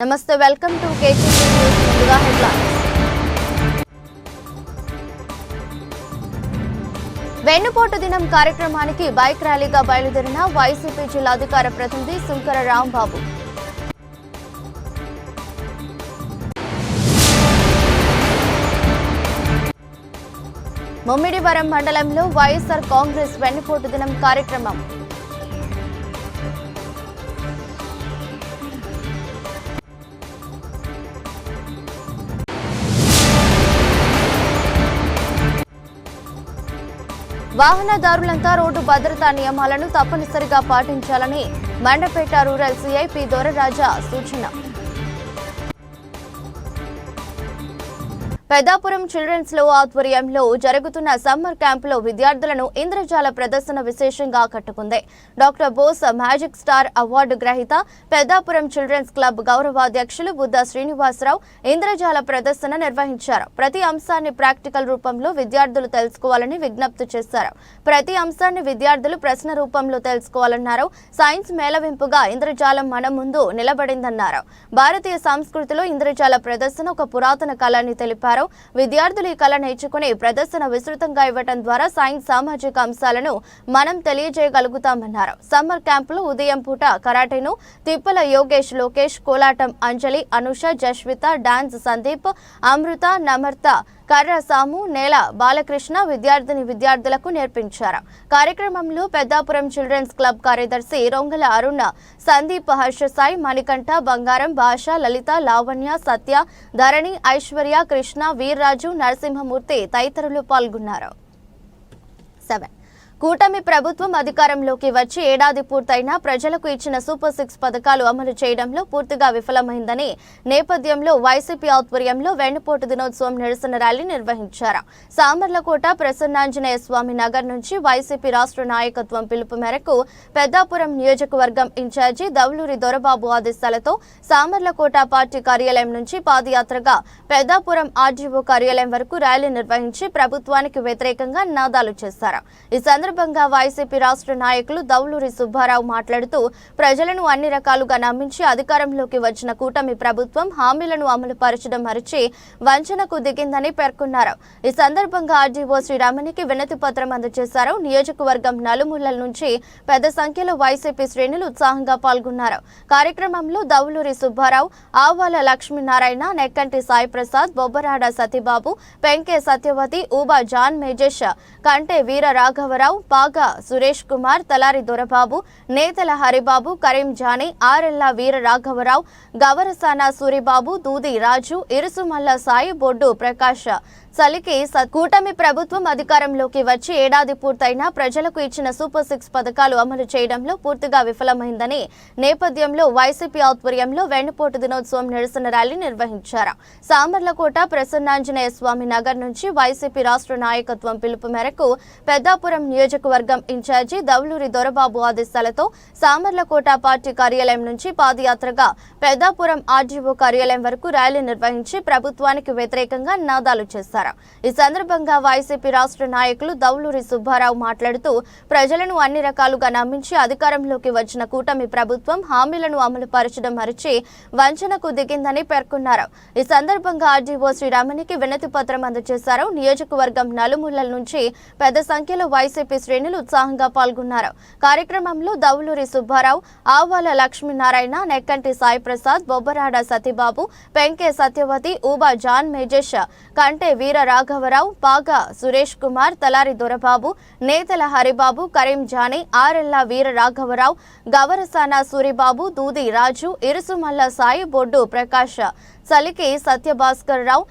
నమస్తే welcome to KTV news ముందుగా headlines వెన్నుపోటు దినం కార్యక్రమానికి బైక్ ర్యాలీగా బయలుదేరిన వైసీపీ జిల్లా అధికార ప్రతినిధి సుంకర రాంబాబు ముమ్మిడివరం మండలంలో వైఎస్ఆర్ కాంగ్రెస్ వెన్నుపోటు దినం కార్యక్రమం వాహనదారులంతా రోడ్డు భద్రతా నియమాలను తప్పనిసరిగా పాటించాలని మండపేట రూరల్ సిఐ పి దొరరాజా సూచన. పెద్దాపురం చిల్డ్రన్స్ లో ఆధ్వర్యంలో జరుగుతున్న సమ్మర్ క్యాంపులో విద్యార్థులను ఇంద్రజాల ప్రదర్శన విశేషంగా ఆకట్టుకుంది. Doctor Bose magic star award గ్రహీత పెద్దాపురం చిల్డ్రన్స్ క్లబ్ గౌరవాధ్యక్షులు బుద్ధ శ్రీనివాసరావు ఇంద్రజాల ప్రదర్శన నిర్వహించారు. ప్రతి అంశాన్ని ప్రాక్టికల్ రూపంలో విద్యార్థులు తెలుసుకోవాలని విజ్ఞప్తి చేశారు. ప్రతి అంశాన్ని విద్యార్థులు ప్రశ్న రూపంలో తెలుసుకోవాలన్నారు. సైన్స్ మేళవింపుగా ఇంద్రజాలం మన ముందు నిలబడిందన్నారు. భారతీయ సంస్కృతిలో ఇంద్రజాల ప్రదర్శన ఒక పురాతన కళ అని తెలిపారు. విద్యార్థులు ఈ కళ నేర్చుకుని ప్రదర్శన విస్తృతంగా ఇవ్వడం ద్వారా సైన్స్ సామాజిక అంశాలను మనం తెలియజేయగలుగుతామన్నారు. సమ్మర్ క్యాంపులో ఉదయం పూట కరాటేను తిప్పల యోగేష్, లోకేష్, కోలాటం అంజలి, అనుష, జస్విత, డాన్స్ సందీప్, అమృత, నమర్త, కర్ర సాము, నేల బాలకృష్ణ విద్యార్థులకు నేర్పించారు. కార్యక్రమంలో పెద్దాపురం చిల్డ్రన్స్ క్లబ్ కార్యదర్శి రొంగల అరుణ, సందీప్, హర్షసాయి, మణికంఠ, బంగారం, భాష, లలిత, లావణ్య, సత్య, ధరణి, ఐశ్వర్య, కృష్ణ, వీర్రాజు, నరసింహమూర్తి తదితరులు పాల్గొన్నారు. కూటమి ప్రభుత్వం అధికారంలోకి వచ్చి ఏడాది పూర్తయినా ప్రజలకు ఇచ్చిన సూపర్ 6 పథకాలు అమలు చేయడంలో పూర్తిగా విఫలమైందని నేపథ్యంలో వైసీపీ ఆధ్వర్యంలో వెన్నుపోటు దినోత్సవం నిరసన ర్యాలీ నిర్వహించారు. సామర్లకోట ప్రసన్నాంజనేయ స్వామి నగర్ నుంచి వైసీపీ రాష్ట్ర నాయకత్వం పిలుపు మేరకు పెద్దాపురం నియోజకవర్గం ఇన్ఛార్జి దౌలూరి దొరబాబు ఆదేశాలతో సామర్లకోట పార్టీ కార్యాలయం నుంచి పాదయాత్రగా పెద్దాపురం ఆర్డీఓ కార్యాలయం వరకు ర్యాలీ నిర్వహించి ప్రభుత్వానికి వ్యతిరేకంగా నినాదాలు చేశారు. ఈ సందర్భంగా వైసీపీ రాష్ట్ర నాయకులు దౌలూరి సుబ్బారావు మాట్లాడుతూ ప్రజలను అన్ని రకాలుగా నమ్మించి అధికారంలోకి వచ్చిన కూటమి ప్రభుత్వం హామీలను అమలు పరచడం మరిచి వంచనకు దిగిందని పేర్కొన్నారు. ఈ సందర్భంగా ఆర్డీఓ శ్రీరామనికి వినతి పత్రం అందజేశారు. నియోజకవర్గం నలుమూలల నుంచి పెద్ద సంఖ్యలో వైసీపీ శ్రేణులు ఉత్సాహంగా పాల్గొన్నారు. కార్యక్రమంలో దౌలూరి సుబ్బారావు, ఆవాల లక్ష్మీనారాయణ, నెక్కంటి సాయి ప్రసాద్, బొబ్బరాడ సతీబాబు, పెంకే సత్యవతి, ఊబా జాన్ మేజేష్, కంటే వీర రాఘవరావు, పాగా సురేష్ కుమార్, తలారి దొరబాబు, నేతల హరిబాబు, కరీం జానీ, ఆరెల్ల వీర రాఘవరావు, గవరసాన సూరిబాబు, దూది రాజు, ఇరుసుమల్ల సాయి, బొడ్డు ప్రకాష్ చలికి కూటమి ప్రభుత్వం అధికారంలోకి వచ్చి ఏడాది పూర్తయినా ప్రజలకు ఇచ్చిన సూపర్ 6 పథకాలు అమలు చేయడంలో పూర్తిగా విఫలమైందని నేపథ్యంలో వైసీపీ ఆధ్వర్యంలో వెన్నుపోటు దినోత్సవం నిరసన ర్యాలీ నిర్వహించారు. సామర్లకోట ప్రసన్నాంజనేయ స్వామి నగర్ నుంచి వైసీపీ రాష్ట్ర నాయకత్వం పిలుపు మేరకు పెద్దాపురం నియోజకవర్గం ఇన్ఛార్జి దౌలూరి దొరబాబు ఆదేశాలతో సామర్లకోట పార్టీ కార్యాలయం నుంచి పాదయాత్రగా పెద్దాపురం ఆర్డీఓ కార్యాలయం వరకు ర్యాలీ నిర్వహించి ప్రభుత్వానికి వ్యతిరేకంగా నినాదాలు చేశారు. ఈ సందర్భంగా వైసీపీ రాష్ట్ర నాయకులు దౌలూరి సుబ్బారావు మాట్లాడుతూ ప్రజలను అన్ని రకాలుగా నమ్మించి అధికారంలోకి వచ్చిన కూటమి ప్రభుత్వం హామీలను అమలు పరచడం మరిచి వంచనకు దిగిందని పేర్కొన్నారు. ఈ సందర్భంగా ఆర్డీఓ శ్రీరామనికి వినతి పత్రం అందజేశారు. నియోజకవర్గం నలుమూలల నుంచి పెద్ద సంఖ్యలో వైసీపీ శ్రేణులు ఉత్సాహంగా పాల్గొన్నారు. కార్యక్రమంలో దౌలూరి సుబ్బారావు, ఆవాల లక్ష్మీనారాయణ, నెక్కంటి సాయి ప్రసాద్, బొబ్బరాడ సతీబాబు, పెంకే సత్యవతి, ఊబా జాన్ మేజేష్, కంటే వీర రాఘవరావు, పాగా సురేష్ కుమార్, తలారి దొరబాబు, నేతల హరిబాబు, కరీం జానీ, ఆరెల్ల వీర రాఘవరావు, గవరసాన సూరిబాబు, దూది రాజు, ఇరుసుమల్ల సాయి, బొడ్డు ప్రకాష్, చలికి సత్యభాస్కర్ రావు,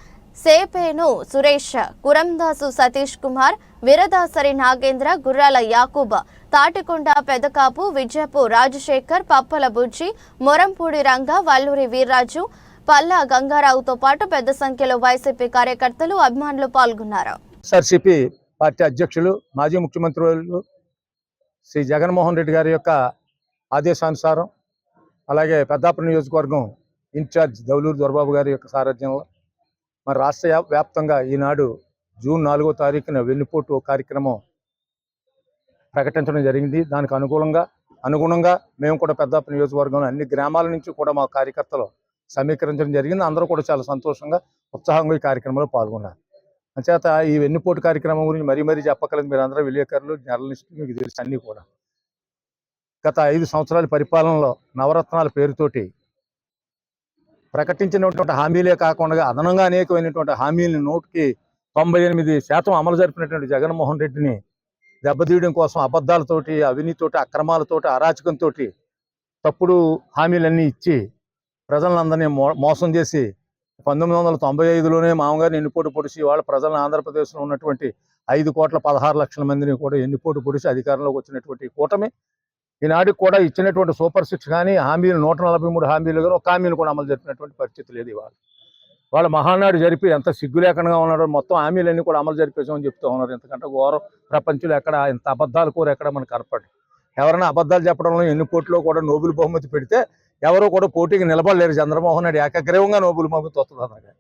సేపేను సురేష్, కురందాసు సతీష్ కుమార్, వీరదాసరి నాగేంద్ర, గుర్రాల యాకూబ్, తాటికొండ పెదకాపు, విజయపు రాజశేఖర్, పప్పల బుజ్జి, మొరంపూడి రంగ, వల్లూరి వీర్రాజు, పల్లా గంగారావుతో పాటు పెద్ద సంఖ్యలో వైసీపీ కార్యకర్తలు, అభిమానులు పాల్గొన్నారు. ఎస్ఆర్సీపీ పార్టీ అధ్యక్షులు మాజీ ముఖ్యమంత్రులు శ్రీ జగన్మోహన్ రెడ్డి గారి యొక్క ఆదేశానుసారం, అలాగే పెద్దాపురం నియోజకవర్గం ఇన్ఛార్జ్ దౌలూరి దొరబాబు గారి యొక్క సారథ్యంలో మరి రాష్ట్ర వ్యాప్తంగా ఈనాడు జూన్ 4వ తారీఖున వెన్నుపోటు కార్యక్రమం ప్రకటించడం జరిగింది. దానికి అనుగుణంగా మేము కూడా పెద్దాపురం నియోజకవర్గంలో అన్ని గ్రామాల నుంచి కూడా మా కార్యకర్తలు సమీకరించడం జరిగింది. అందరూ కూడా చాలా సంతోషంగా ఉత్సాహంగా ఈ కార్యక్రమంలో పాల్గొన్నారు. అంచేత ఈ వెన్నుపోటు కార్యక్రమం గురించి మరీ చెప్పగలదు. మీరు అందరూ విలేకరులు, జర్నలిస్టులు, మీకు తెలుసు అన్నీ కూడా. గత 5 సంవత్సరాల పరిపాలనలో నవరత్నాల పేరుతోటి ప్రకటించినటువంటి హామీలే కాకుండా అదనంగా అనేకమైనటువంటి హామీలను 98% అమలు జరిపినటువంటి జగన్మోహన్ రెడ్డిని దెబ్బతీయడం కోసం అబద్ధాలతోటి, అవినీతితోటి, అక్రమాలతోటి, అరాచకంతో తప్పుడు హామీలన్నీ ఇచ్చి ప్రజలందరినీ మోసం చేసి 1995లోనే మామగారిని ఎన్నిపోటు పొడిచి వాళ్ళ ప్రజలను ఆంధ్రప్రదేశ్లో ఉన్నటువంటి 5,16,00,000 మందిని కూడా ఎన్నిపోటు పొడిచి అధికారంలోకి వచ్చినటువంటి కూటమి ఈనాటికి కూడా ఇచ్చినటువంటి సూపర్ 6 కానీ హామీలు 143 హామీలు కానీ ఒక హామీలు కూడా అమలు జరిపినటువంటి పరిస్థితి లేదు. వాళ్ళ మహానాడు జరిపి ఎంత సిగ్గు లేకుండా ఉన్నారో మొత్తం హామీలన్నీ కూడా అమలు జరిపేసామని చెప్తూ ఉన్నారు. ఎందుకంటే ఘోరం ప్రపంచంలో ఎక్కడ ఇంత అబద్ధాలు కూడా ఎక్కడ మనకు కనపడదు. ఎవరైనా అబద్ధాలు చెప్పడంలో ఎన్నిపోట్లో కూడా నోబెల్ బహుమతి పెడితే ఎవరో కూడా పోటీకి నిలబడలేరు. చంద్రమోహన్ నాయుడు ఏకగ్రీవంగా నోబెల్ బహుమతి వస్తుంది.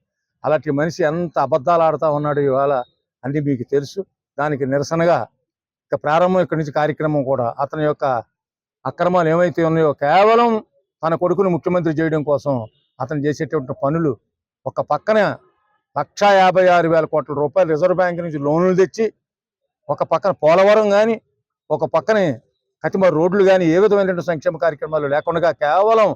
అలాంటి మనిషి ఎంత అబద్ధాలు ఆడుతూ ఉన్నాడు ఇవాళ అన్నీ మీకు తెలుసు. దానికి నిరసనగా ఇక ప్రారంభం ఇక్కడి నుంచి కార్యక్రమం కూడా అతని యొక్క అక్రమాలు ఏమైతే ఉన్నాయో కేవలం తన కొడుకును ముఖ్యమంత్రి చేయడం కోసం అతను చేసేటువంటి పనులు, ఒక పక్కన 1,56,000 కోట్ల రూపాయలు రిజర్వ్ బ్యాంక్ నుంచి లోన్లు తెచ్చి, ఒక పక్కన పోలవరం కానీ, ఒక పక్కనే కతిమ రోడ్లు కానీ ఏ విధమైనటువంటి సంక్షేమ కార్యక్రమాలు లేకుండా కేవలం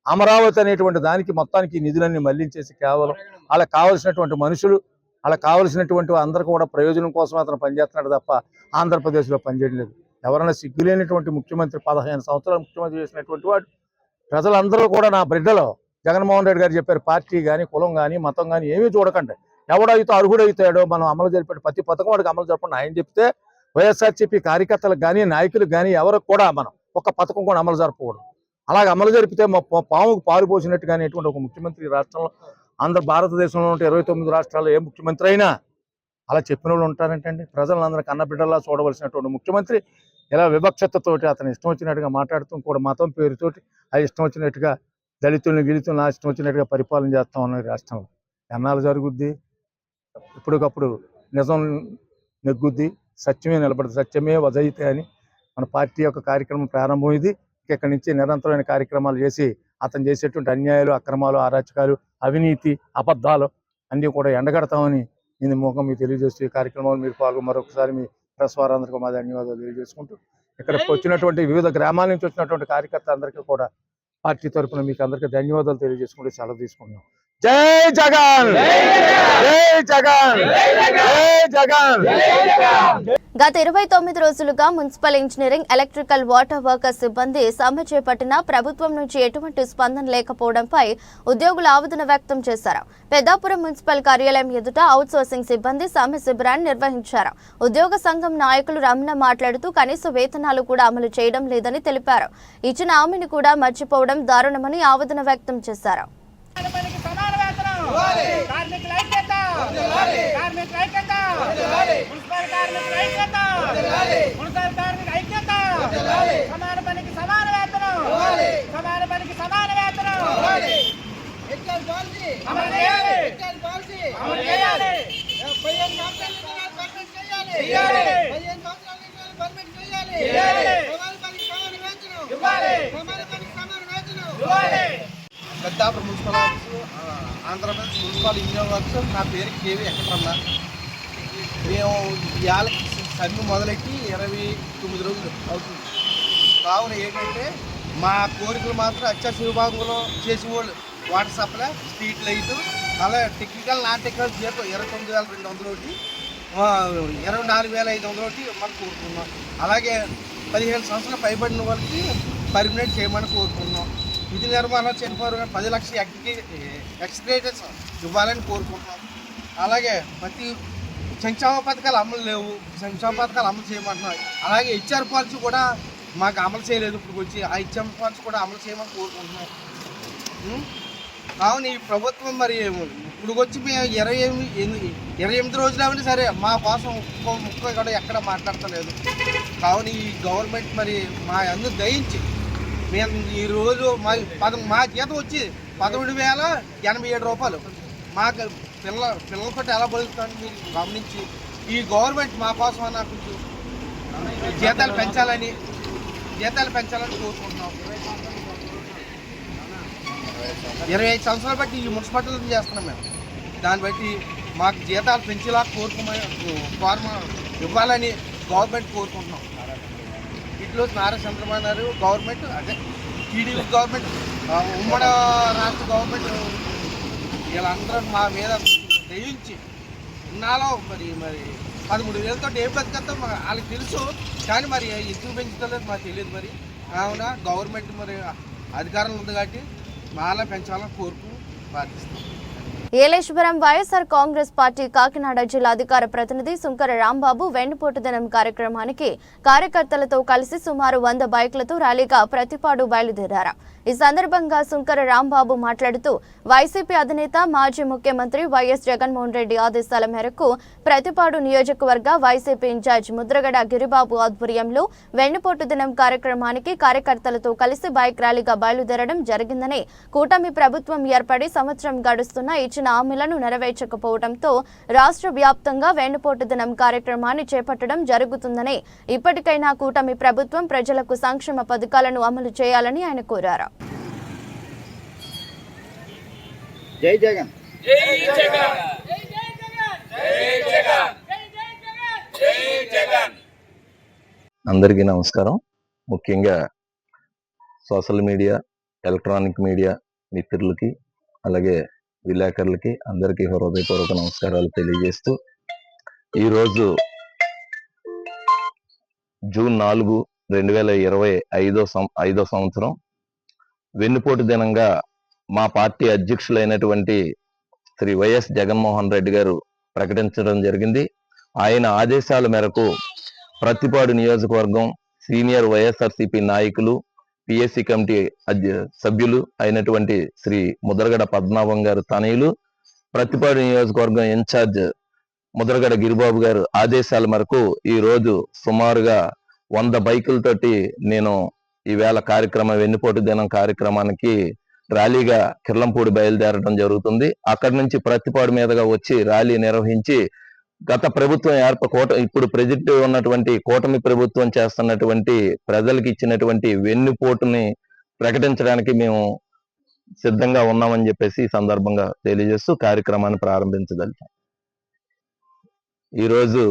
అమరావతి అనేటువంటి దానికి మొత్తానికి నిధులన్నీ మళ్లించేసి కేవలం వాళ్ళకి కావలసినటువంటి మనుషులు, వాళ్ళకి కావలసినటువంటి అందరికీ కూడా ప్రయోజనం కోసం అతను పనిచేస్తున్నాడు తప్ప ఆంధ్రప్రదేశ్లో పనిచేయడం లేదు. ఎవరైనా సిగ్గులేనటువంటి ముఖ్యమంత్రి 15 సంవత్సరాలు ముఖ్యమంత్రి చేసినటువంటి వాడు ప్రజలందరూ కూడా నా బిడ్డలో జగన్మోహన్ రెడ్డి గారు చెప్పారు, పార్టీ కానీ, కులం కానీ, మతం కానీ ఏమీ చూడకండి. ఎవడైతే అర్హుడైతాడో మనం అమలు జరిపే ప్రతి పథకం వాడికి అమలు జరపండి ఆయన చెప్తే వైఎస్ఆర్సీపీ కార్యకర్తలకు కానీ, నాయకులకు కానీ ఎవరికి కూడా మనం ఒక పథకం కూడా అమలు జరపకూడదు. అలాగే అమలు జరిపితే పాముకు పాలు పోసినట్టుగానే ఎటువంటి ఒక ముఖ్యమంత్రి రాష్ట్రంలో భారతదేశంలో ఉంటే 29 రాష్ట్రాల్లో ఏ ముఖ్యమంత్రి అయినా అలా చెప్పిన వాళ్ళు ఉంటారంటండి. ప్రజలందరూ కన్నబిడ్డలా చూడవలసినటువంటి ముఖ్యమంత్రి ఇలా వివక్షతతోటి అతను ఇష్టం వచ్చినట్టుగా మాట్లాడుతూ కూడా మతం పేరుతోటి ఆ ఇష్టం వచ్చినట్టుగా దళితుల్ని గిలితుల్ని ఆ ఇష్టం వచ్చినట్టుగా పరిపాలన చేస్తూ ఉన్నారు రాష్ట్రంలో. ఎన్నాళ్ళు జరుగుద్ది? ఇప్పటికప్పుడు నిజం నెగ్గుద్ది, సత్యమే నిలబడుతుంది. సత్యమే వజయితే అని మన పార్టీ యొక్క కార్యక్రమం ప్రారంభం ఇది. ఇక్కడి నుంచి నిరంతరమైన కార్యక్రమాలు చేసి అతను చేసేటువంటి అన్యాయాలు, అక్రమాలు, అరాచకాలు, అవినీతి, అబద్ధాలు అన్నీ కూడా ఎండగడతామని నేను ముఖం మీకు తెలియజేస్తూ ఈ కార్యక్రమంలో మీరు పాల్గొని మరొకసారి మీ ప్రెస్ వారందరికీ మా ధన్యవాదాలు తెలియజేసుకుంటూ ఇక్కడికి వచ్చినటువంటి వివిధ గ్రామాల నుంచి వచ్చినటువంటి కార్యకర్త అందరికీ కూడా పార్టీ తరఫున మీకు అందరికీ ధన్యవాదాలు తెలియజేసుకుంటూ సెలవు తీసుకున్నాం. జై జగన్, జై జగన్, జై జగన్. గత 29 రోజులుగా municipal engineering, electrical, water workers సిబ్బంది సమ్మె చేపట్టినా ప్రభుత్వం నుంచి ఎటువంటి స్పందన లేకపోవడంపై ఉద్యోగులు ఆవేదన వ్యక్తం చేశారు. పెద్దాపురం మున్సిపల్ కార్యాలయం ఎదుట అవుట్సోర్సింగ్ సిబ్బంది సమ్మె శిబిరాన్ని నిర్వహించారు. ఉద్యోగ సంఘం నాయకులు రమణ మాట్లాడుతూ కనీస వేతనాలు కూడా అమలు చేయడం లేదని తెలిపారు. ఇచ్చిన హామీని కూడా మర్చిపోవడం దారుణమని ఆవేదన వ్యక్తం చేశారు. Peddapuram municipal office, Andhra Pradesh municipal engineering works. నా పేరు కేవీ వెంకటరమణ. మేము ఇవాళ సమ్మె మొదలెట్టి 29 రోజులు అవుతుంది. కావున ఏంటంటే మా కోరికలు మాత్రం అత్యవసర విభాగంలో చేసేవాళ్ళు వాటర్ సప్లై, స్ట్రీట్ లైట్, అలాగే టెక్నికల్, నాన్ టెక్నికల్ జీతం 29,200 24,500 మనం కోరుకున్నాం. అలాగే 15 సంవత్సరాలు పైబడిన వాళ్ళకి పర్మనెంట్ చేయమని కోరుకున్నాం. విధి నిర్మాణ చనిపోరు 10 లక్షల ఎక్స్గ్రేటర్స్ ఇవ్వాలని కోరుకుంటున్నాం. అలాగే ప్రతి సంక్షేమ పథకాలు అమలు లేవు, సంక్షేమ పథకాలు అమలు చేయమంటున్నాం. అలాగే హెచ్ఆర్ పాలసీ కూడా మాకు అమలు చేయలేదు. ఇప్పుడు వచ్చి ఆ హెచ్ఆర్ పాలసీ కూడా అమలు చేయమని కోరుకుంటున్నాం. కావున ఈ ప్రభుత్వం మరి ఇప్పుడు వచ్చి మేము 28 రోజులు అవ్వండి సరే, మా కోసం ముక్క కూడా ఎక్కడ మాట్లాడతలేదు. కావున ఈ గవర్నమెంట్ మరి మా అందరూ దయించి మేము ఈరోజు మా జీతం వచ్చి 11,087 రూపాయలు. మాకు పిల్లలతో ఎలా బతుకుతామని మీరు గమనించి ఈ గవర్నమెంట్ మా కోసం అన్న కొంచెం జీతాలు పెంచాలని కోరుకుంటున్నాం. 25 సంవత్సరాలు బట్టి ఈ మున్సిపాలిటీలను చేస్తున్నాం మేము. దాన్ని బట్టి మాకు జీతాలు పెంచేలా ఇవ్వాలని గవర్నమెంట్ కోరుకుంటున్నాం. ఇట్లో నారా చంద్రబాబు నాయుడు గవర్నమెంట్, అదే టీడీపీ గవర్నమెంట్, ఉమ్మడి రాష్ట్ర గవర్నమెంట్ వీళ్ళందరూ మా మీద దయించి ఇన్నాలో మరి 13,000తో ఏ బతికేస్తాం వాళ్ళకి తెలుసు. కానీ మరి ఎందుకు పెంచుతలేదు మాకు తెలియదు. మరి కావున గవర్నమెంట్ మరి అధికారంలో ఉంది కాబట్టి మాలా పెంచాలని కోరుకు ప్రార్థిస్తాం. ఏలేశ్వరం వైఎస్ఆర్ కాంగ్రెస్ పార్టీ కాకినాడ జిల్లా అధికార ప్రతినిధి సుంకర రాంబాబు వెన్నుపోటు దినం కార్యక్రమానికి కార్యకర్తలతో కలిసి సుమారు 100 బైకులతో ర్యాలీగా ప్రతిపాడు బయలుదేరారు. ఈ సందర్భంగా సుంకర రాంబాబు మాట్లాడుతూ వైసీపీ అధినేత మాజీ ముఖ్యమంత్రి వైఎస్ జగన్మోహన్ రెడ్డి ఆదేశాల మేరకు ప్రతిపాడు నియోజకవర్గ వైసీపీ ఇన్ఛార్జ్ ముద్రగడ గిరిబాబు ఆధ్వర్యంలో వెన్నుపోటు దినం కార్యక్రమానికి కార్యకర్తలతో కలిసి బైక్ ర్యాలీగా బయలుదేరడం జరిగిందని, కూటమి ప్రభుత్వం ఏర్పడి సంవత్సరం గడుస్తున్నా ఇచ్చిన హామీలను నెరవేర్చకపోవడంతో రాష్ట్ర వ్యాప్తంగా వెన్నుపోటు దినం కార్యక్రమాన్ని చేపట్టడం జరుగుతుందని, ఇప్పటికైనా కూటమి ప్రభుత్వం ప్రజలకు సంక్షేమ పథకాలను అమలు చేయాలని ఆయన కోరారు. జై జగన్, జై జగన్, జై జగన్, జై జగన్. అందరికీ నమస్కారం. ముఖ్యంగా సోషల్ మీడియా, ఎలక్ట్రానిక్ మీడియా మిత్రులకి, అలాగే విలేకరులకి అందరికీ హృదయపూర్వక నమస్కారాలు తెలియజేస్తూ, ఈరోజు జూన్ 4, 2025 సంవత్సరం వెన్నుపోటు దినంగా మా పార్టీ అధ్యక్షులైనటువంటి శ్రీ వైఎస్ జగన్మోహన్ రెడ్డి గారు ప్రకటించడం జరిగింది. ఆయన ఆదేశాల మేరకు ప్రతిపాడు నియోజకవర్గం సీనియర్ వైఎస్ఆర్సీపీ నాయకులు, పిఎస్సి కమిటీ సభ్యులు అయినటువంటి శ్రీ ముద్రగడ పద్మనాభం గారు తనయులు, ప్రతిపాడు నియోజకవర్గం ఇన్ఛార్జ్ ముద్రగడ గిరిబాబు గారు ఆదేశాల మేరకు ఈ రోజు సుమారుగా 100 బైకులతోటి నేను ఈవేళ వెన్నుపోటు దినం కార్యక్రమానికి ర్యాలీగా కిర్లంపూడి బయలుదేరడం జరుగుతుంది. అక్కడి నుంచి ప్రతిపాడు మీదుగా వచ్చి ర్యాలీ నిర్వహించి గత ప్రభుత్వం ఇప్పుడు ప్రెజెంట్ ఉన్నటువంటి కూటమి ప్రభుత్వం చేస్తున్నటువంటి ప్రజలకు ఇచ్చినటువంటి వెన్నుపోటుని ప్రకటించడానికి మేము సిద్ధంగా ఉన్నామని చెప్పేసి ఈ సందర్భంగా తెలియజేస్తూ కార్యక్రమాన్ని ప్రారంభించగలుగుతాం. ఈరోజు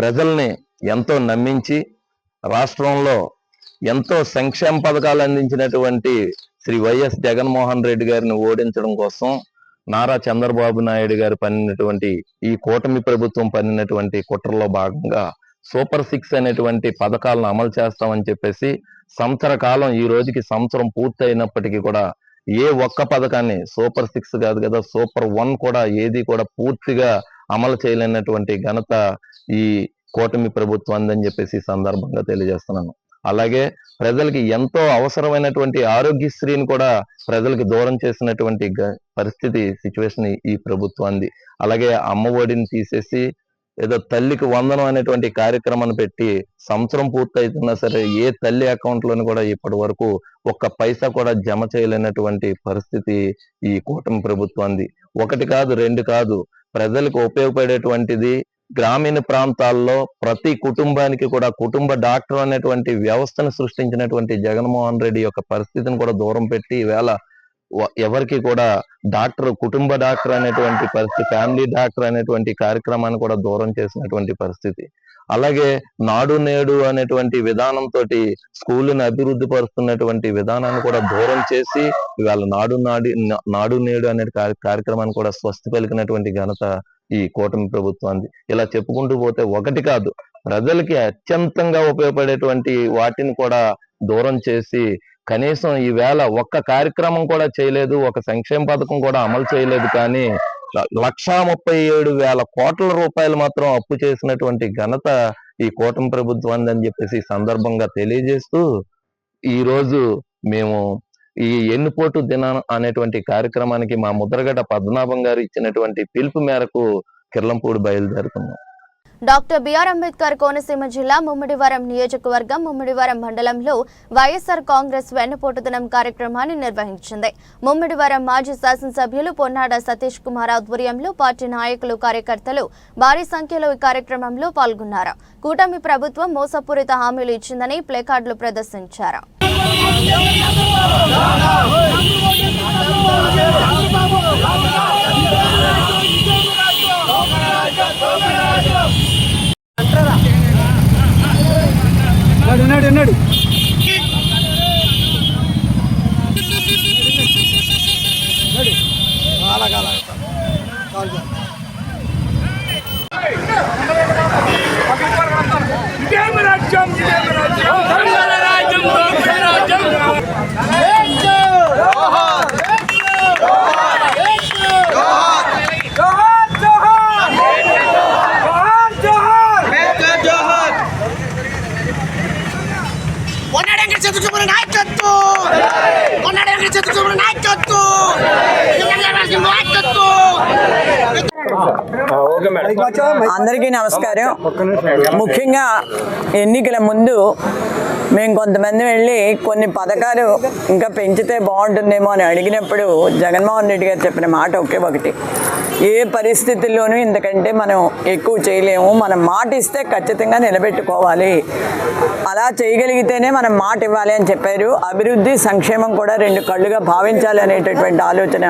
ప్రజల్ని ఎంతో నమ్మించి రాష్ట్రంలో ఎంతో సంక్షేమ పథకాలు అందించినటువంటి శ్రీ వైఎస్ జగన్మోహన్ రెడ్డి గారిని ఓడించడం కోసం నారా చంద్రబాబు నాయుడు గారు పన్నినటువంటి ఈ కూటమి ప్రభుత్వం పన్నినటువంటి కుట్రలో భాగంగా సూపర్ 6 అనేటువంటి పథకాలను అమలు చేస్తామని చెప్పేసి సంవత్సర కాలం, ఈ రోజుకి సంవత్సరం పూర్తి అయినప్పటికీ కూడా ఏ ఒక్క పథకాన్ని సూపర్ 6 కాదు కదా, సూపర్ 1 కూడా ఏది కూడా పూర్తిగా అమలు చేయలేనటువంటి ఘనత ఈ కూటమి ప్రభుత్వం అని చెప్పేసి సందర్భంగా తెలియజేస్తున్నాను. అలాగే ప్రజలకి ఎంతో అవసరమైనటువంటి ఆరోగ్యశ్రీని కూడా ప్రజలకి దూరం చేసినటువంటి సిచ్యువేషన్ ఈ ప్రభుత్వాన్ని. అలాగే అమ్మఒడిని తీసేసి ఏదో తల్లికి వందనం అనేటువంటి కార్యక్రమాన్ని పెట్టి సంవత్సరం పూర్తయితున్నా సరే ఏ తల్లి అకౌంట్ లోని కూడా ఇప్పటి వరకు ఒక్క పైసా కూడా జమ చేయలేనటువంటి పరిస్థితి ఈ కూటమి ప్రభుత్వాన్ని. 1 కాదు 2 కాదు, ప్రజలకు ఉపయోగపడేటువంటిది గ్రామీణ ప్రాంతాల్లో ప్రతి కుటుంబానికి కూడా కుటుంబ డాక్టర్ అనేటువంటి వ్యవస్థను సృష్టించినటువంటి జగన్మోహన్ రెడ్డి యొక్క పరిస్థితిని కూడా దూరం పెట్టి ఈవేళ ఎవరికి కూడా కుటుంబ డాక్టర్ అనేటువంటి పరిస్థితి, ఫ్యామిలీ డాక్టర్ అనేటువంటి కార్యక్రమాన్ని కూడా దూరం చేసినటువంటి పరిస్థితి. అలాగే నాడు నేడు అనేటువంటి విధానంతో స్కూళ్ళని అభివృద్ధి పరుస్తున్నటువంటి విధానాన్ని కూడా దూరం చేసి ఇవాళ నాడు నేడు అనే కార్యక్రమాన్ని కూడా స్వస్తి పలికినటువంటి ఘనత ఈ కూటమి ప్రభుత్వాన్ని. ఇలా చెప్పుకుంటూ పోతే 1 కాదు, ప్రజలకి అత్యంతంగా ఉపయోగపడేటువంటి వాటిని కూడా దూరం చేసి కనీసం ఈవేళ ఒక్క కార్యక్రమం కూడా చేయలేదు, ఒక సంక్షేమ పథకం కూడా అమలు చేయలేదు. కానీ 1,37,000 కోట్ల రూపాయలు మాత్రం అప్పు చేసినటువంటి ఘనత ఈ కూటమి ప్రభుత్వాన్ని అని చెప్పేసి సందర్భంగా తెలియజేస్తూ ఈ రోజు మేము ఈ ఎన్నుపోటు దినం అనేటువంటి కార్యక్రమానికి మా ముద్రగడ పద్మనాభం గారు ఇచ్చినటువంటి పిలుపు మేరకు కిర్లంపూడి బయలుదేరుతున్నాం. డాక్టర్ బిఆర్ అంబేద్కర్ కోనసీమ జిల్లా ముమ్మిడివరం నియోజకవర్గం ముమ్మిడివరం మండలంలో వైఎస్ఆర్ కాంగ్రెస్ వెన్నుపోటు దినం కార్యక్రమాన్ని నిర్వహించింది. ముమ్మిడివరం మాజీ శాసనసభ్యులు పొన్నాడ సతీష్ కుమార్ ఆధ్వర్యంలో పార్టీ నాయకులు, కార్యకర్తలు భారీ సంఖ్యలో ఈ కార్యక్రమంలో పాల్గొన్నారు. కూటమి ప్రభుత్వం మోసపూరిత హామీలు ఇచ్చిందని ప్లేకార్డులు ప్రదర్శించారు. అందరికీ నమస్కారం. ముఖ్యంగా ఎన్నికల ముందు మేము కొంతమంది వెళ్ళి కొన్ని పథకాలు ఇంకా పెంచితే బాగుంటుందేమో అని అడిగినప్పుడు జగన్మోహన్ రెడ్డి గారు చెప్పిన మాట ఒకే ఒకటి, ఏ పరిస్థితుల్లోనూ ఇంతకంటే మనం ఎక్కువ చేయలేము, మనం మాట ఇస్తే ఖచ్చితంగా నిలబెట్టుకోవాలి, అలా చేయగలిగితేనే మనం మాట ఇవ్వాలి అని చెప్పారు. అభివృద్ధి సంక్షేమం కూడా రెండు కళ్ళుగా భావించాలి అనేటటువంటి ఆలోచన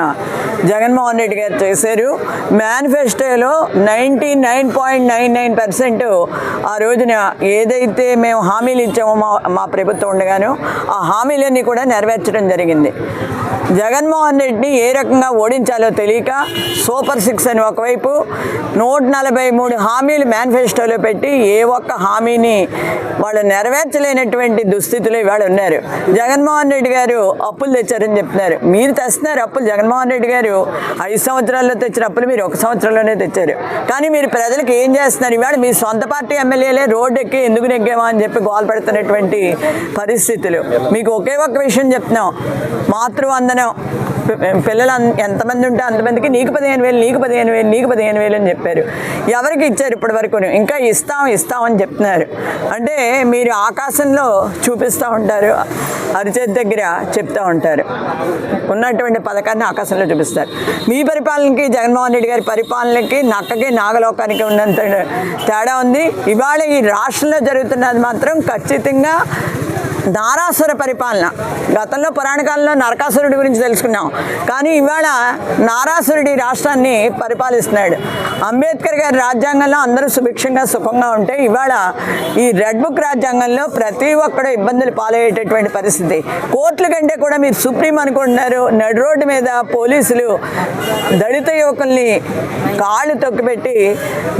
జగన్మోహన్ రెడ్డి గారు చేశారు. మేనిఫెస్టోలో 99.99% ఆ రోజున ఏదైతే మేము హామీలు ఇచ్చామో మా ప్రభుత్వం ఉండగానో ఆ హామీలన్నీ కూడా నెరవేర్చడం జరిగింది. జగన్మోహన్ రెడ్డిని ఏ రకంగా ఓడించాలో తెలియక సూపర్ 6 అని ఒకవైపు 143 హామీలు మేనిఫెస్టోలో పెట్టి ఏ ఒక్క హామీని వాళ్ళు నెరవేర్చలేనటువంటి దుస్థితిలో ఇవాళ ఉన్నారు. జగన్మోహన్ రెడ్డి గారు అప్పులు తెచ్చారని చెప్తున్నారు. మీరు తెస్తున్నారు అప్పులు. జగన్మోహన్ రెడ్డి గారు 5 సంవత్సరాల్లో తెచ్చిన అప్పులు మీరు 1 సంవత్సరంలోనే తెచ్చారు. కానీ మీరు ప్రజలకు ఏం చేస్తున్నారు? ఇవాళ మీ సొంత పార్టీ ఎమ్మెల్యేలే రోడ్డు ఎక్కి ఎందుకు నెగ్గామా అని చెప్పి గోల్ పెడుతున్నటువంటి పరిస్థితులు. మీకు ఒకే ఒక్క విషయం చెప్తున్నాం, మాతృవందనం పిల్లలు ఎంతమంది ఉంటే అంతమందికి నీకు 15,000 నీకు 15,000 నీకు 15,000 అని చెప్పారు. ఎవరికి ఇచ్చారు ఇప్పటి వరకు? ఇంకా ఇస్తామని చెప్తున్నారు. అంటే మీరు ఆకాశంలో చూపిస్తూ ఉంటారు, అరిచేతి దగ్గర చెప్తూ ఉంటారు, ఉన్నటువంటి పథకాన్ని ఆకాశంలో చూపిస్తారు. మీ పరిపాలనకి జగన్మోహన్ రెడ్డి గారి పరిపాలనకి నక్కకి నాగలోకానికి ఉన్నంత తేడా ఉంది. ఇవాళ ఈ రాష్ట్రంలో జరుగుతున్నది మాత్రం ఖచ్చితంగా నారాసుర పరిపాలన. గతంలో పురాణకాలంలో నరకాసురుడి గురించి తెలుసుకున్నాం, కానీ ఇవాళ నారాసురుడి రాష్ట్రాన్ని పరిపాలిస్తున్నాడు. అంబేద్కర్ గారి రాజ్యాంగంలో అందరూ సుభిక్షంగా సుఖంగా ఉంటే ఇవాళ ఈ రెడ్ బుక్ రాజ్యాంగంలో ప్రతి ఒక్కడు ఇబ్బందులు పాలయ్యేటటువంటి పరిస్థితి. కోర్టుల కంటే కూడా మీరు సుప్రీం అనుకుంటున్నారు. నడి రోడ్డు మీద పోలీసులు దళిత యువకుల్ని కాళ్ళు తొక్కిపెట్టి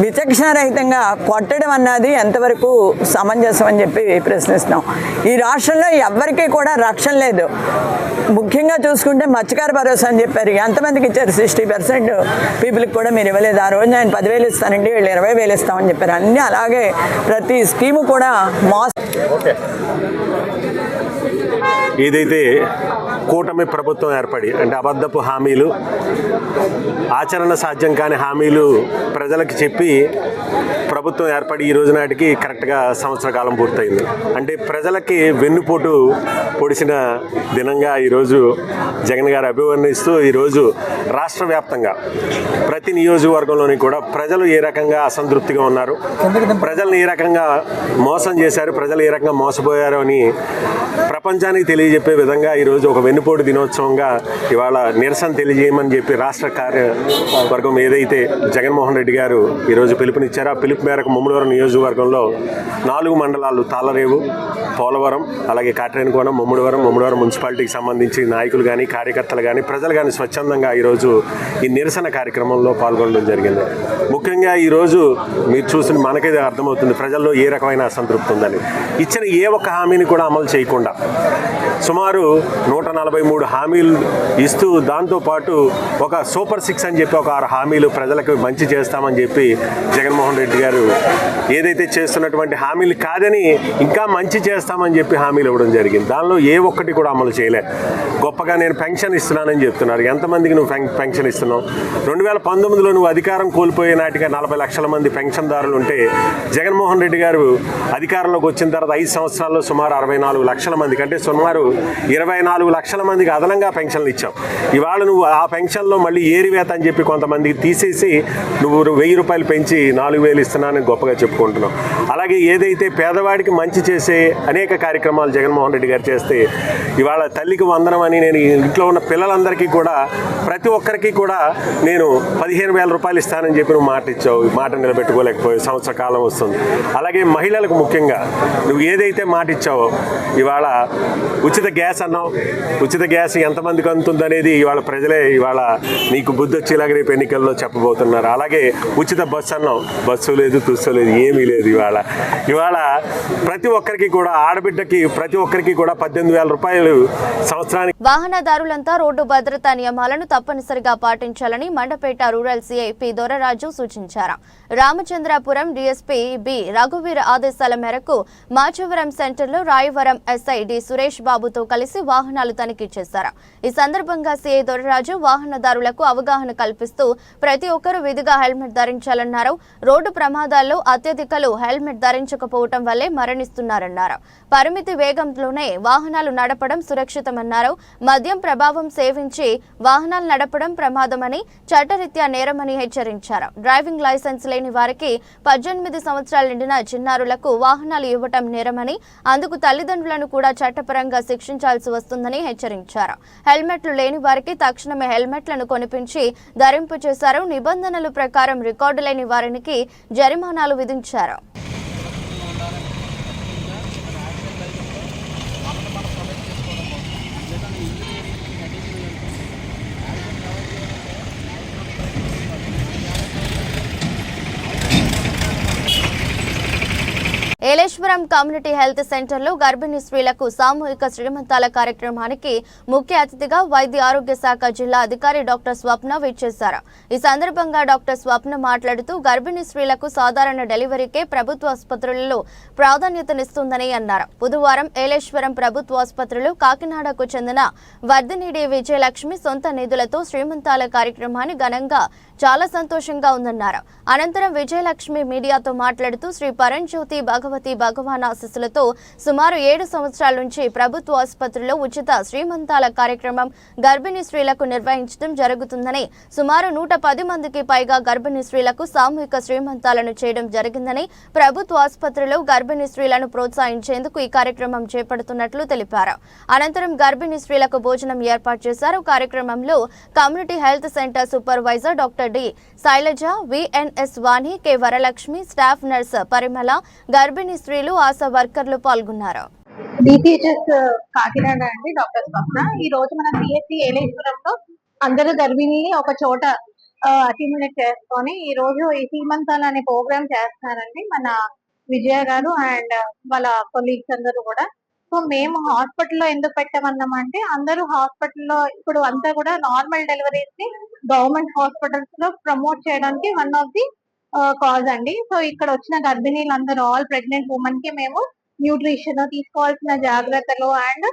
విచక్షణారహితంగా కొట్టడం అన్నది ఎంతవరకు సమంజసం అని చెప్పి ప్రశ్నిస్తున్నాం. ఈ రాష్ట్రంలో ఎవరికీ కూడా రక్షణ లేదు. ముఖ్యంగా చూసుకుంటే మత్స్యకార భరోసా అని చెప్పారు, ఎంతమందికి ఇచ్చారు? 60% పీపుల్కి కూడా మీరు ఇవ్వలేదు. ఆ రోజు నేను 10,000 ఇస్తానండి, వీళ్ళు 20,000 ఇస్తామని చెప్పారు. అన్నీ అలాగే ప్రతి స్కీము కూడా ఏదైతే కూటమి ప్రభుత్వం ఏర్పడి అంటే అబద్ధపు హామీలు, ఆచరణ సాధ్యం కాని హామీలు ప్రజలకు చెప్పి ప్రభుత్వం ఏర్పడి ఈ రోజు నాటికి కరెక్ట్గా సంవత్సర కాలం పూర్తయింది. అంటే ప్రజలకి వెన్నుపోటు పొడిచిన దినంగా ఈరోజు జగన్ గారు అభివర్ణిస్తూ ఈరోజు రాష్ట్ర వ్యాప్తంగా ప్రతి నియోజకవర్గంలోని కూడా ప్రజలు ఏ రకంగా అసంతృప్తిగా ఉన్నారు, ప్రజలను ఏ రకంగా మోసం చేశారు, ప్రజలు ఏ రకంగా మోసపోయారు అని ప్రపంచానికి తెలియజెప్పే విధంగా ఈరోజు ఒక వెన్నుపోటు దినోత్సవంగా ఇవాళ నిరసన తెలియజేయమని చెప్పి రాష్ట్ర కార్యవర్గం ఏదైతే జగన్మోహన్ రెడ్డి గారు ఈరోజు పిలుపునిచ్చారో ఆ పిలుపు మేరకు ముమ్మడివరం నియోజకవర్గంలో 4 మండలాలు తాళరేవు, పోలవరం, అలాగే కాట్రేనికోణం, ముమ్మడివరం మున్సిపాలిటీకి సంబంధించి నాయకులు కానీ కార్యకర్తలు కానీ ప్రజలు కానీ స్వచ్ఛందంగా ఈరోజు ఈ నిరసన కార్యక్రమంలో పాల్గొనడం జరిగింది. ముఖ్యంగా ఈరోజు మీరు చూసిన మనకైతే అర్థమవుతుంది ప్రజల్లో ఏ రకమైన అసంతృప్తి ఉందని. ఇచ్చిన ఏ ఒక్క హామీని కూడా అమలు చేయకుండా సుమారు 143 హామీలు ఇస్తూ దాంతోపాటు ఒక సూపర్ 6 అని చెప్పి ఒక 6 హామీలు ప్రజలకు మంచి చేస్తామని చెప్పి జగన్మోహన్ రెడ్డి గారు ఏదైతే చేస్తున్నటువంటి హామీలు కాదని ఇంకా మంచి చేస్తామని చెప్పి హామీలు ఇవ్వడం జరిగింది. దానిలో ఏ ఒక్కటి కూడా అమలు చేయలే. గొప్పగా నేను పెన్షన్ ఇస్తున్నానని చెప్తున్నారు. ఎంతమందికి నువ్వు పెన్షన్ ఇస్తున్నావు? 2019లో నువ్వు అధికారం కోల్పోయే నాటిగా 40 లక్షల మంది పెన్షన్దారులు ఉంటే జగన్మోహన్ రెడ్డి గారు అధికారంలోకి వచ్చిన తర్వాత 5 సంవత్సరాల్లో సుమారు 64 లక్షల మందికి అంటే సుమారు 24 లక్షల మందికి అదనంగా పెన్షన్లు ఇచ్చారు. ఇచ్చావు. ఇవాళ నువ్వు ఆ పెన్షన్లో మళ్ళీ ఏరివేత అని చెప్పి కొంతమందికి తీసేసి నువ్వు 1000 రూపాయలు పెంచి 4000 ఇస్తున్నానని గొప్పగా చెప్పుకుంటున్నావు. అలాగే ఏదైతే పేదవాడికి మంచి చేసే అనేక కార్యక్రమాలు జగన్మోహన్ రెడ్డి గారు చేస్తే ఇవాళ తల్లికి వందనం అని నేను ఇంట్లో ఉన్న పిల్లలందరికీ కూడా ప్రతి ఒక్కరికి కూడా నేను 15,000 రూపాయలు ఇస్తానని చెప్పి నువ్వు మాట ఇచ్చావు. మాట నిలబెట్టుకోలేకపోయావు. సంవత్సర కాలం వస్తుంది. అలాగే మహిళలకు ముఖ్యంగా నువ్వు ఏదైతే మాట ఇచ్చావో ఇవాళ ఉచిత గ్యాస్ అన్నావు. ఉచిత గ్యాస్ ఎంతమందికి అందుతుంది అనేది ఇవాళ ప్రజలే ఇవాళ నీకు బుద్ధి వచ్చేలాగా రేపు ఎన్నికల్లో చెప్పబోతున్నారు. అలాగే ఉచిత బస్సు అన్నావు. బస్సు లేదు, తుస్సు లేదు, ఏమీ లేదు. ఇవాళ ప్రతి ఒక్కరికి కూడా ఆడబిడ్డకి ప్రతి ఒక్కరికి కూడా 18,000 రూపాయలు సంవత్సరానికి. వాహనదారులంతా రోడ్డు భద్రతా నియమాలను తప్పనిసరిగా పాటించాలని Mandapeta rural CI P Doraraju సూచించారు. రామచంద్రాపురం డీఎస్పీ బి రఘువీర్ ఆదేశాల మేరకు మాచవరం సెంటర్లో రాయవరం ఎస్ఐ డి సురేష్ బాబుతో కలిసి వాహనాలు తనిఖీ చేశారు. ఈ సందర్భంగా సిఐ దొరరాజు వాహనదారులకు అవగాహన కల్పిస్తూ ప్రతి ఒక్కరూ విధిగా హెల్మెట్ ధరించాలన్నారు. రోడ్డు ప్రమాదాల్లో అత్యధికులు హెల్మెట్ ధరించకపోవటం వల్లే మరణిస్తున్నారన్నారు. పరిమితి వేగంలోనే వాహనాలు నడపడం సురక్షితమన్నారు. మద్యం ప్రభావం సేవించి వాహనాలు నడపడం ప్రమాదమని, చట్టరీత్యా నేరమని హెచ్చరించారు. డ్రైవింగ్ లైసెన్స్ లేని వారికి 18 సంవత్సరాలు నిండిన చిన్నారులకు వాహనాలు ఇవ్వటం నేరమని, అందుకు తల్లిదండ్రులను కూడా చట్టపరంగా శిక్షించాల్సి వస్తుందని హెచ్చరించారు. హెల్మెట్లు లేని వారికి తక్షణమే హెల్మెట్లను కొనిపించి ధరింపు చేశారు. నిబంధనల ప్రకారం రికార్డు లేని వారికి జరిమానాలు విధించారు. ఏలేశ్వరం కమ్యూనిటీ హెల్త్ సెంటర్లో గర్భిణీ స్త్రీలకు సామూహిక శ్రీమంతాల కార్యక్రమానికి ముఖ్య అతిథిగా వైద్య ఆరోగ్య శాఖ జిల్లా అధికారి డాక్టర్ స్వప్న విచ్చేశారు. ఈ సందర్భంగా డాక్టర్ స్వప్న మాట్లాడుతూ గర్భిణీ స్త్రీలకు సాధారణ డెలివరీకే ప్రభుత్వ ఆసుపత్రులలో ప్రాధాన్యతనిస్తుందని అన్నారు. బుధవారం ఏలేశ్వరం ప్రభుత్వ ఆసుపత్రిలో కాకినాడకు చెందిన వర్ధినీడి విజయలక్ష్మి సొంత నిధులతో శ్రీమంతాల కార్యక్రమాన్ని ఘనంగా చాలా సంతోషంగా ఉందన్నారు. అనంతరం విజయలక్ష్మి మీడియాతో మాట్లాడుతూ శ్రీ పరంజ్యోతి భగవతి భగవాన్ ఆశీస్సులతో సుమారు 7 సంవత్సరాల నుంచి ప్రభుత్వ ఆసుపత్రిలో ఉచిత శ్రీమంతాల కార్యక్రమం గర్భిణీ స్త్రీలకు నిర్వహించడం జరుగుతుందని, సుమారు 110 మందికి పైగా గర్భిణీ స్త్రీలకు సామూహిక శ్రీమంతాలను చేయడం జరిగిందని, ప్రభుత్వ ఆసుపత్రిలో గర్భిణీ స్త్రీలను ప్రోత్సహించేందుకు ఈ కార్యక్రమం చేపడుతున్నట్లు తెలిపారు. అనంతరం గర్భిణీ స్త్రీలకు భోజనం ఏర్పాటు చేశారు. కార్యక్రమంలో community health centre supervisor doctor D Shailaja, VNS Vani, K Varalakshmi, staff nurse Parimala, గర్భిణీ స్త్రీలు, ఆశా వర్కర్లు పాల్గొన్నారు. డిపిహెచ్ఎస్ కాకినాడ అండి, డాక్టర్ స్వప్న. ఈ రోజు మన సిఎస్సి ఏలేశ్వరంలో అందరూ గర్భిణీని ఒక చోట అక్యుములేట్ చేసుకొని ఈ రోజు ఈ సీమంతాలు అనే ప్రోగ్రామ్ చేస్తున్నారండి మన విజయ గారు అండ్ వాళ్ళ కొలీగ్స్ అందరూ కూడా. సో మేము హాస్పిటల్లో ఎందుకు పెట్టామన్నామంటే అందరూ హాస్పిటల్లో ఇప్పుడు అంతా కూడా నార్మల్ డెలివరీస్ ని గవర్నమెంట్ హాస్పిటల్స్ లో ప్రమోట్ చేయడానికి వన్ ఆఫ్ ది కాజ్ అండి. సో ఇక్కడ వచ్చిన గర్భిణీలందరూ ఆల్ ప్రెగ్నెంట్ ఉమెన్ కి మేము న్యూట్రిషన్, తీసుకోవాల్సిన జాగ్రత్తలు అండ్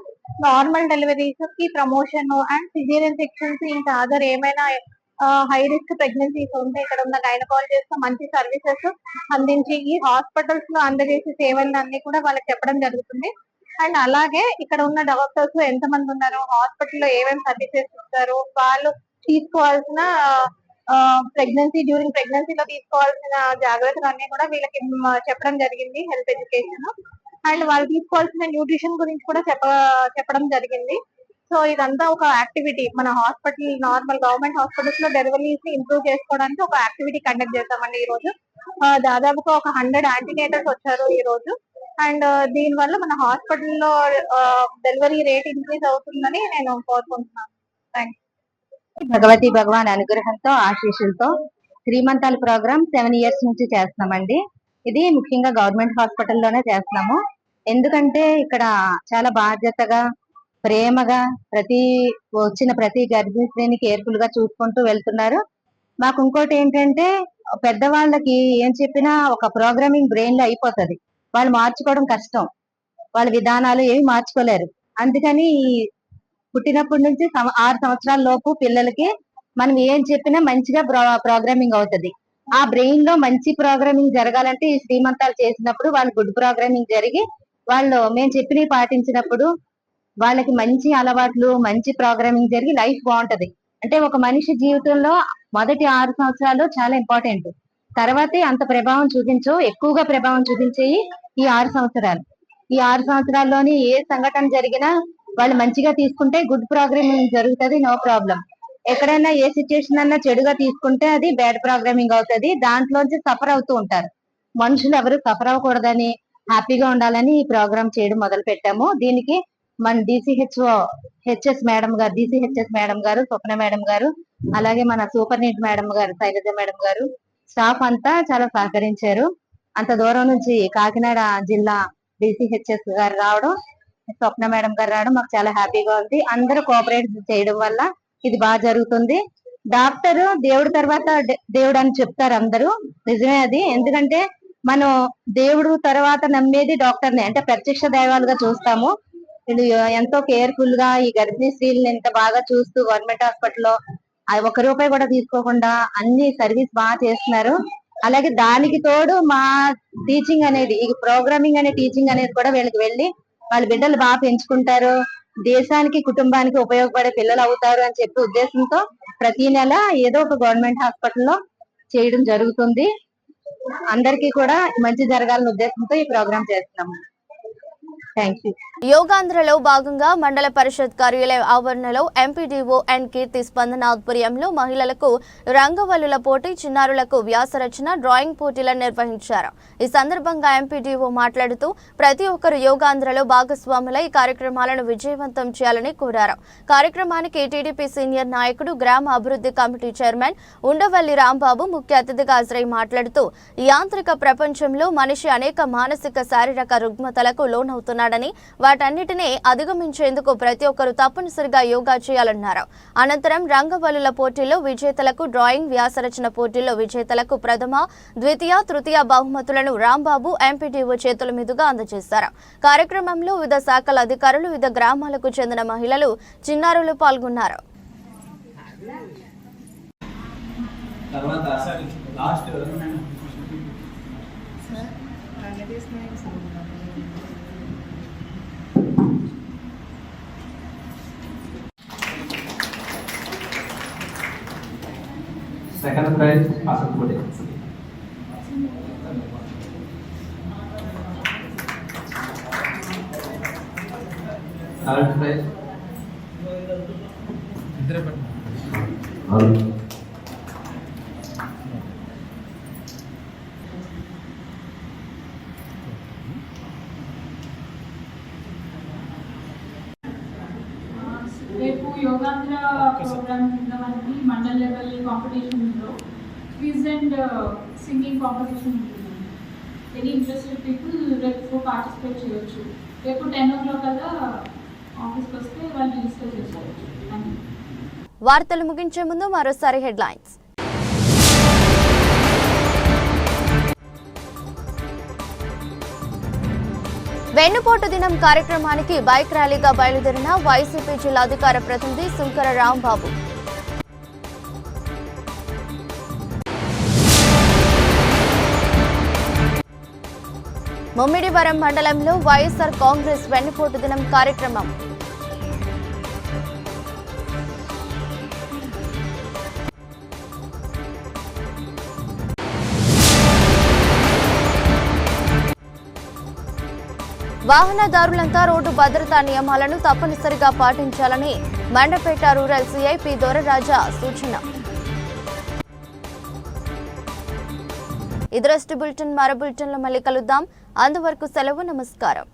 నార్మల్ డెలివరీస్ కి ప్రమోషన్ అండ్ సిజేరియన్ సెక్షన్స్ ఇంకా అదర్ ఏమైనా హై రిస్క్ ప్రెగ్నెన్సీస్ ఉంటే ఇక్కడ ఉన్న గైనకాలజిస్ట్ మంచి సర్వీసెస్ అందించి ఈ హాస్పిటల్స్ లో అందజేసే సేవలను అన్ని కూడా వాళ్ళకి చెప్పడం జరుగుతుంది. అండ్ అలాగే ఇక్కడ ఉన్న డాక్టర్స్ ఎంతమంది ఉన్నారు, హాస్పిటల్లో ఏమేమి సర్వీసెస్ ఇస్తారు, వాళ్ళు తీసుకోవాల్సిన డ్యూరింగ్ ప్రెగ్నెన్సీలో తీసుకోవాల్సిన జాగ్రత్తలు అన్ని కూడా వీళ్ళకి చెప్పడం జరిగింది. హెల్త్ ఎడ్యుకేషన్ అండ్ వాళ్ళు తీసుకోవాల్సిన న్యూట్రిషన్ గురించి కూడా చెప్పడం జరిగింది. సో ఇదంతా ఒక యాక్టివిటీ మన హాస్పిటల్ నార్మల్ గవర్నమెంట్ హాస్పిటల్స్ లో డెలివరీస్ ని ఇంప్రూవ్ చేసుకోవడానికి ఒక యాక్టివిటీ కండక్ట్ చేస్తామండి. ఈ రోజు దాదాపుగా ఒక 100 యాంటీనేటర్స్ వచ్చారు ఈ రోజు. అండ్ దీని వల్ల మన హాస్పిటల్లో డెలివరీ రేట్ ఇంక్రీజ్ అవుతుందని నేను కోరుకుంటున్నాను. థ్యాంక్స్. భగవతి భగవాన్ అనుగ్రహంతో ఆశీస్సులతో శ్రీమంతాల ప్రోగ్రామ్ 7 years నుంచి చేస్తున్నామండి. ఇది ముఖ్యంగా గవర్నమెంట్ హాస్పిటల్లోనే చేస్తున్నాము. ఎందుకంటే ఇక్కడ చాలా బాధ్యతగా ప్రేమగా వచ్చిన ప్రతి గర్భిణీ స్త్రీని కేర్ఫుల్ గా చూసుకుంటూ వెళ్తున్నారు. మాకు ఇంకోటి ఏంటంటే పెద్దవాళ్ళకి ఏం చెప్పినా ఒక ప్రోగ్రామింగ్ బ్రెయిన్ లో అయిపోతుంది, వాళ్ళు మార్చుకోవడం కష్టం, వాళ్ళ విధానాలు ఏమి మార్చుకోలేరు. అందుకని పుట్టినప్పటి నుంచి 6 సంవత్సరాల లోపు పిల్లలకి మనం ఏం చెప్పినా మంచిగా ప్రోగ్రామింగ్ అవుతుంది. ఆ బ్రెయిన్ లో మంచి ప్రోగ్రామింగ్ జరగాలంటే ఈ శ్రీమంతాలు చేసినప్పుడు వాళ్ళు గుడ్ ప్రోగ్రామింగ్ జరిగి వాళ్ళు మేము చెప్పినవి పాటించినప్పుడు వాళ్ళకి మంచి అలవాట్లు, మంచి ప్రోగ్రామింగ్ జరిగి లైఫ్ బాగుంటది. అంటే ఒక మనిషి జీవితంలో మొదటి 6 సంవత్సరాలు చాలా ఇంపార్టెంట్. తర్వాతే అంత ప్రభావం ఎక్కువగా ప్రభావం చూపించేవి ఈ 6 సంవత్సరాలు. ఈ 6 సంవత్సరాల్లోని ఏ సంఘటన జరిగినా వాళ్ళు మంచిగా తీసుకుంటే గుడ్ ప్రోగ్రామింగ్ జరుగుతుంది, నో ప్రాబ్లం. ఎక్కడైనా ఏ సిచ్యుయేషన్ అన్నా చెడుగా తీసుకుంటే అది బ్యాడ్ ప్రోగ్రామింగ్ అవుతుంది. దాంట్లోంచి సఫర్ అవుతూ ఉంటారు. మనుషులు ఎవరు సఫర్ అవ్వకూడదని, హ్యాపీగా ఉండాలని ఈ ప్రోగ్రామ్ చేయడం మొదలు పెట్టాము. దీనికి మన DCHS మేడం గారు, స్వప్న మేడం గారు, అలాగే మన సూపరింటెండెంట్ మేడం గారు, శైలజ మేడం గారు, స్టాఫ్ అంతా చాలా సహకరించారు. అంత దూరం నుంచి కాకినాడ జిల్లా DCHS గారు రావడం, స్వప్న మేడం గారు రావడం మాకు చాలా హ్యాపీగా ఉంది. అందరూ కోఆపరేట్ చేయడం వల్ల ఇది బాగా జరుగుతుంది. డాక్టర్ దేవుడి తర్వాత దేవుడు అని చెప్తారు అందరూ, నిజమే అది. ఎందుకంటే మనం దేవుడు తర్వాత నమ్మేది డాక్టర్ని, అంటే ప్రత్యక్ష దైవాలుగా చూస్తాము. వీళ్ళు ఎంతో కేర్ఫుల్ గా ఈ గర్భిణీ స్త్రీలను ఎంత బాగా చూస్తూ గవర్నమెంట్ హాస్పిటల్లో 1 రూపాయి కూడా తీసుకోకుండా అన్ని సర్వీస్ బాగా చేస్తున్నారు. అలాగే దానికి తోడు మా టీచింగ్ అనేది, ఈ ప్రోగ్రామింగ్ అనే టీచింగ్ అనేది కూడా వీళ్ళకి వెళ్ళి వాళ్ళ బిడ్డలు బాగా పెంచుకుంటారు, దేశానికి కుటుంబానికి ఉపయోగపడే పిల్లలు అవుతారు అని చెప్పి ఉద్దేశంతో ప్రతి నెల ఏదో ఒక గవర్నమెంట్ హాస్పిటల్లో చేయడం జరుగుతుంది. అందరికీ కూడా మంచి జరగాలనే ఉద్దేశంతో ఈ ప్రోగ్రామ్ చేస్తున్నాము. Thank you. యోగాంధ్రలో భాగంగా మండల పరిషత్ కార్యాలయ ఆవరణలో ఎంపీడీఓ అండ్ కీర్తి స్పందన ఆధ్వర్యంలో మహిళలకు రంగవల్లుల పోటీ, చిన్నారులకు వ్యాసరచన, డ్రాయింగ్ పోటీలను నిర్వహించారు. ఈ సందర్భంగా ఎంపీడీఓ మాట్లాడుతూ ప్రతి ఒక్కరు యోగాంధ్రలో భాగస్వాములై ఈ కార్యక్రమాలను విజయవంతం చేయాలని కోరారు. కార్యక్రమానికి టీడీపీ సీనియర్ నాయకుడు, గ్రామ అభివృద్ధి కమిటీ చైర్మన్ ఉండవల్లి రాంబాబు ముఖ్య అతిథిగా హాజరై మాట్లాడుతూ యాంత్రిక ప్రపంచంలో మనిషి అనేక మానసిక, శారీరక రుగ్మతలకు లోనవుతున్నాడని, వాటన్నిటినీ అధిగమించేందుకు ప్రతి ఒక్కరూ తప్పనిసరిగా యోగా చేయాలన్నారు. అనంతరం రంగవల్లుల పోటీల్లో విజేతలకు డ్రాయింగ్, వ్యాసరచన పోటీల్లో విజేతలకు ప్రథమ, ద్వితీయ, తృతీయ బహుమతులను రాంబాబు ఎంపీడీఓ చేతుల మీదుగా అందజేశారు. కార్యక్రమంలో వివిధ శాఖల అధికారులు, వివిధ గ్రామాలకు చెందిన మహిళలు, చిన్నారులు పాల్గొన్నారు. సెకండ్ ప్రైజ్ అసలు థర్డ్ ప్రైజ్ రేపు యోగాంధ్ర ప్రోగ్రామ్ కింద మనకి మండల్ లెవెల్ కాంపిటీషన్లో క్విజ్ అండ్ సింగింగ్ కాంపిటీషన్ ఉంటుందండి. ఎనీ ఇంట్రెస్టెడ్ పీపుల్ రేపు పార్టిసిపేట్ చేయొచ్చు. రేపు 10 o'clock కల్లా ఆఫీస్కి వస్తే వాళ్ళు రిజిస్టర్ చేసుకోవచ్చు. వార్తలు ముగించే ముందు మరోసారి హెడ్లైన్స్. వెన్నుపోటు దినం కార్యక్రమానికి బైక్ ర్యాలీగా బయలుదేరిన వైసీపీ జిల్లా అధికార ప్రతినిధి సుంకర రాంబాబు. ముమ్మిడివరం మండలంలో వైఎస్ఆర్ కాంగ్రెస్ వెన్నుపోటు దినం కార్యక్రమం. వాహనదారులంతా రోడ్డు భద్రతా నియమాలను తప్పనిసరిగా పాటించాలని మండపేట రూరల్ సిఐపి దొరరాజా సూచన. ఇది బులెటిన్. మరో బులెటిన్లో మళ్ళీ కలుద్దాం. అంతవరకు సెలవు. నమస్కారం.